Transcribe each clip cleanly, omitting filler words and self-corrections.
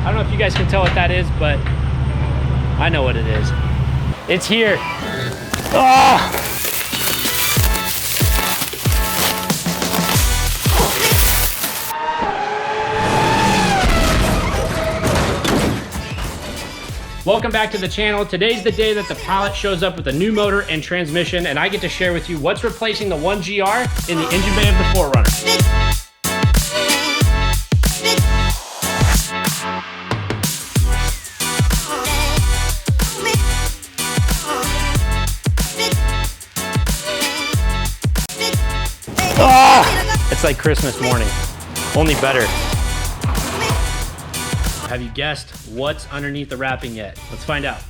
I don't know if you guys can tell what that is, but I know what it is. It's here. Oh! Welcome back to the channel. Today's the day that the pallet shows up with a new motor and transmission, and I get to share with you what's replacing the 1GR in the engine bay of the 4RUNNER. Ah! It's like Christmas morning, only better. Have you guessed what's underneath the wrapping yet? Let's find out.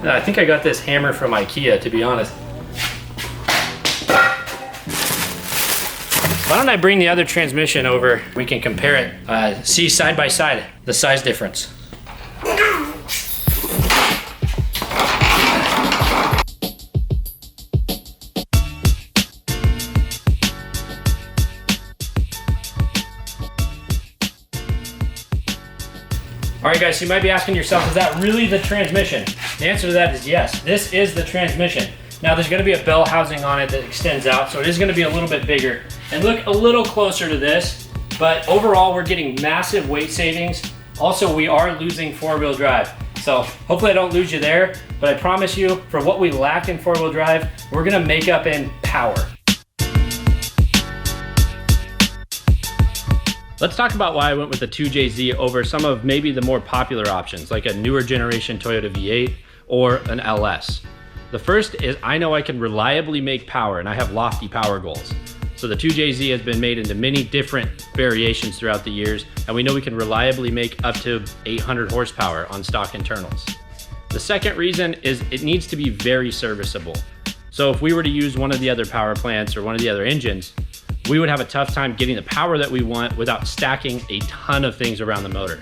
I think I got this hammer from IKEA, to be honest. Why don't I bring the other transmission over? We can compare it, see side by side the size difference. All right, guys, so you might be asking yourself, is that really the transmission? The answer to that is yes, this is the transmission. Now there's gonna be a bell housing on it that extends out, so it is gonna be a little bit bigger. And look a little closer to this, but overall we're getting massive weight savings. Also, we are losing four-wheel drive. So hopefully I don't lose you there, but I promise you, for what we lack in four-wheel drive, we're gonna make up in power. Let's talk about why I went with the 2JZ over some of maybe the more popular options, like a newer generation Toyota V8 or an LS. The first is I know I can reliably make power, and I have lofty power goals. So the 2JZ has been made into many different variations throughout the years, and we know we can reliably make up to 800 horsepower on stock internals. The second reason is it needs to be very serviceable. So if we were to use one of the other power plants or one of the other engines, we would have a tough time getting the power that we want without stacking a ton of things around the motor.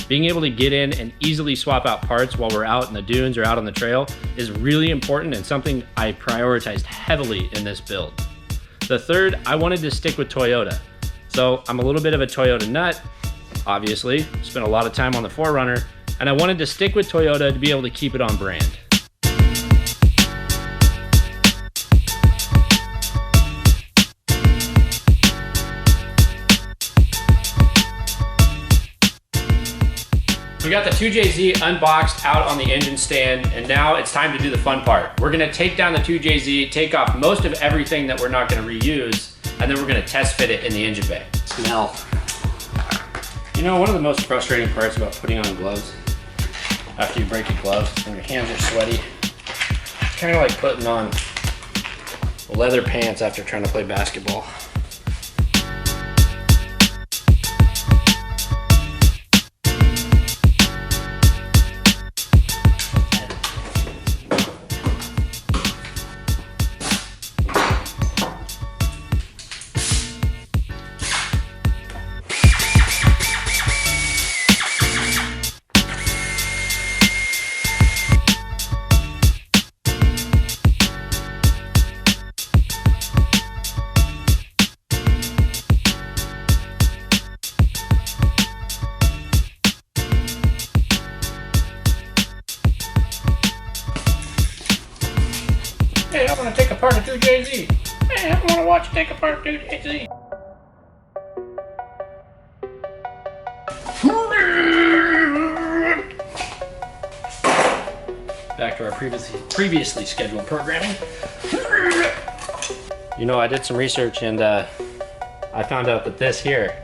Being able to get in and easily swap out parts while we're out in the dunes or out on the trail is really important and something I prioritized heavily in this build. The third, I wanted to stick with Toyota. So I'm a little bit of a Toyota nut, obviously, spent a lot of time on the 4RUNNER, and I wanted to stick with Toyota to be able to keep it on brand. We got the 2JZ unboxed out on the engine stand, and now it's time to do the fun part. We're gonna take down the 2JZ, take off most of everything that we're not gonna reuse, and then we're gonna test fit it in the engine bay. Smell. You know, one of the most frustrating parts about putting on gloves after you break a glove and your hands are sweaty, it's kind of like putting on leather pants after trying to play basketball. Hey, I want to take apart a 2JZ. Hey, I want to watch you take apart a 2JZ. Back to our previously scheduled programming. You know, I did some research and I found out that this here,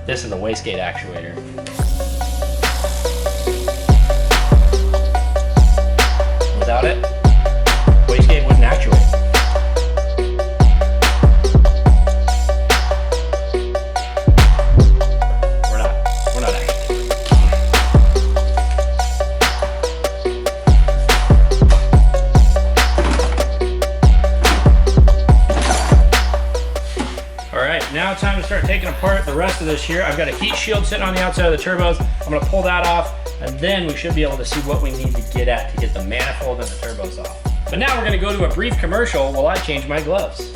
this is a wastegate actuator. Without it, wastegate wouldn't actuate. We're not actuating. start taking apart the rest of this here. I've got a heat shield sitting on the outside of the turbos. I'm gonna pull that off, and then we should be able to see what we need to get the manifold and the turbos off. But now we're gonna go to a brief commercial while I change my gloves.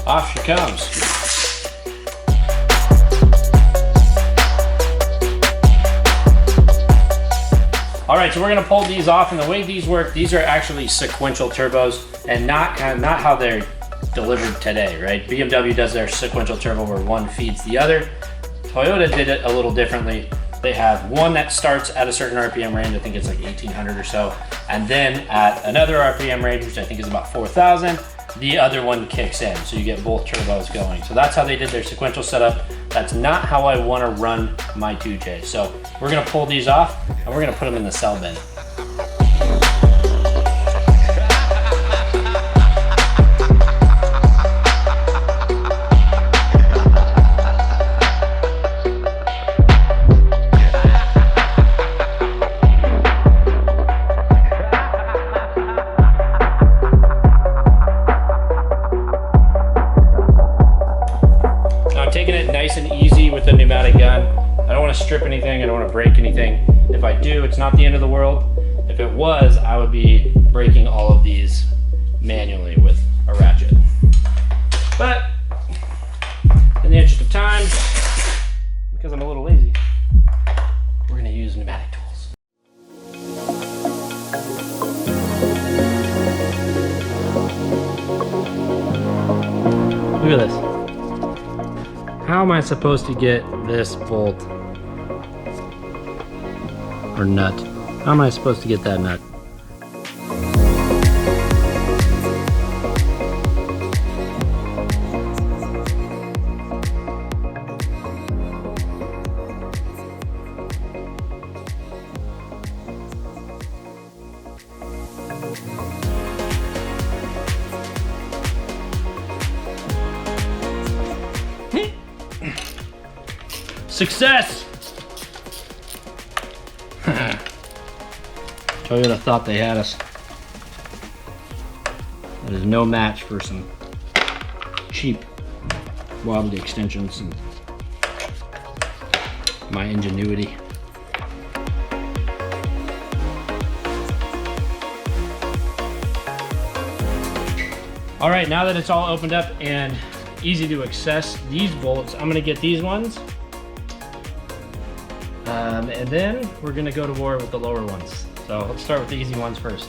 Off she comes. All right, so we're gonna pull these off, and the way these work, these are actually sequential turbos, and not how they're delivered today, right? BMW does their sequential turbo where one feeds the other. Toyota did it a little differently. They have one that starts at a certain RPM range, I think it's like 1800 or so, and then at another RPM range, which I think is about 4000, the other one kicks in, so you get both turbos going. So that's how they did their sequential setup. That's not how I want to run my 2J. So we're gonna pull these off, and we're gonna put them in the cell bin. Nice and easy with the pneumatic gun. I don't want to strip anything, I don't want to break anything. If I do, it's not the end of the world. If it was, I would be breaking all of these manually with a ratchet. But in the interest of time, because I'm a little lazy, we're going to use pneumatic tools. Look at this. How am I supposed to get this bolt or nut? How am I supposed to get that nut? Success! Toyota thought they had us. That is no match for some cheap wobbly extensions and my ingenuity. All right, now that it's all opened up and easy to access these bolts, I'm gonna get these ones. And then we're gonna go to war with the lower ones. So let's start with the easy ones first.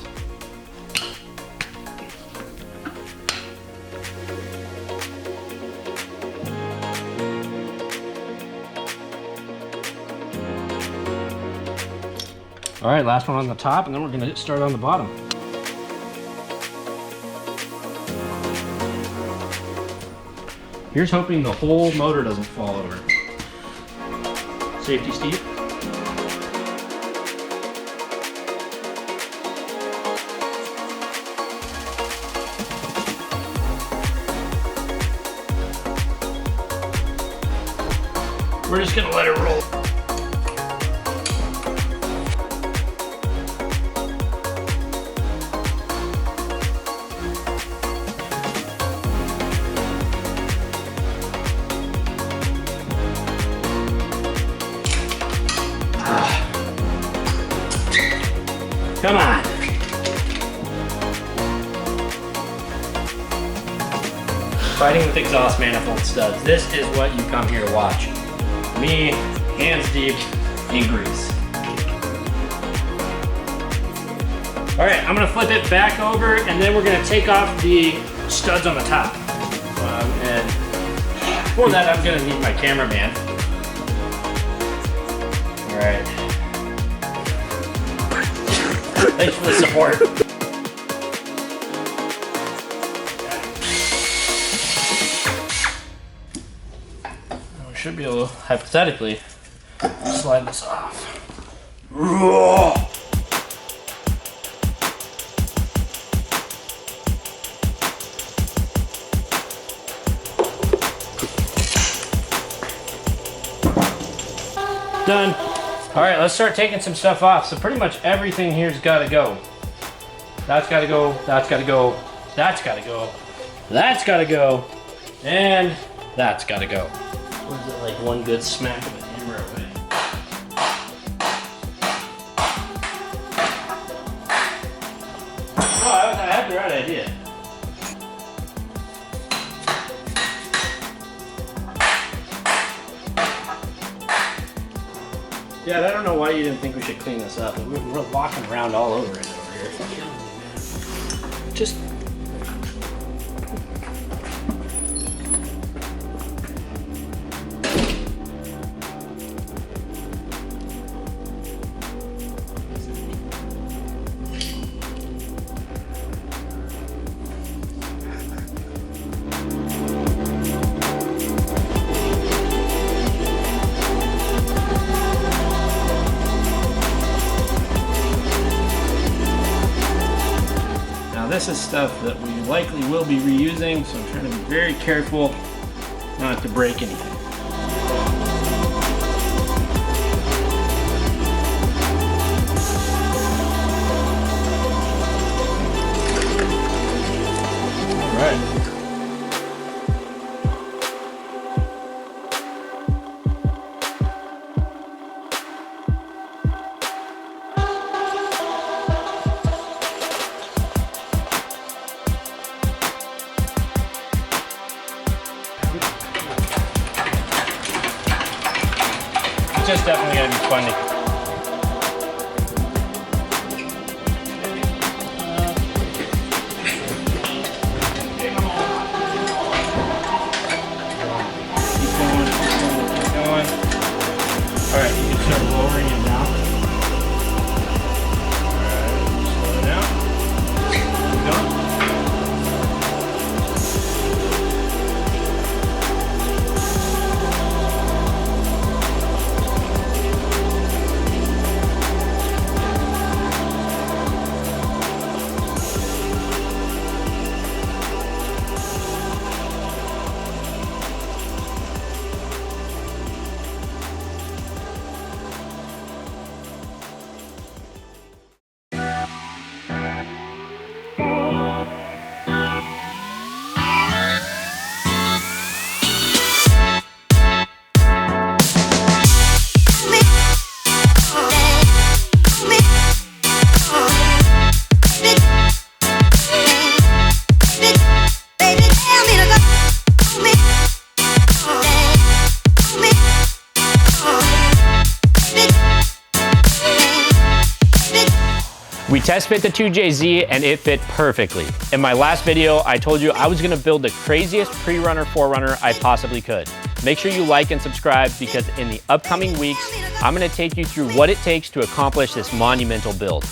All right, last one on the top, and then we're gonna start on the bottom. Here's hoping the whole motor doesn't fall over. Safety, Steve. We're just gonna let it roll. Come on. Fighting with exhaust manifold studs. This is what you come here to watch. Me, hands deep in grease. All right, I'm gonna flip it back over, and then we're gonna take off the studs on the top. And for that, I'm gonna need my cameraman. All right. Thanks for the support. should be able to, hypothetically, slide this off. Done. All right, let's start taking some stuff off. So pretty much everything here's gotta go. That's gotta go, that's gotta go, that's gotta go, that's gotta go, and that's gotta go. What is it, like one good smack of a hammer away? Oh, I had the right idea. Yeah, I don't know why you didn't think we should clean this up. We're walking around all over it over here. It's killing me, man. Just... This is stuff that we likely will be reusing, so I'm trying to be very careful not to break anything. All right. Just definitely gonna be fun to keep going. All right, you can start lowering it down. All right, slow it down. Keep going. We test fit the 2JZ and it fit perfectly. In my last video, I told you I was gonna build the craziest PreRunner 4Runner I possibly could. Make sure you like and subscribe because in the upcoming weeks, I'm gonna take you through what it takes to accomplish this monumental build.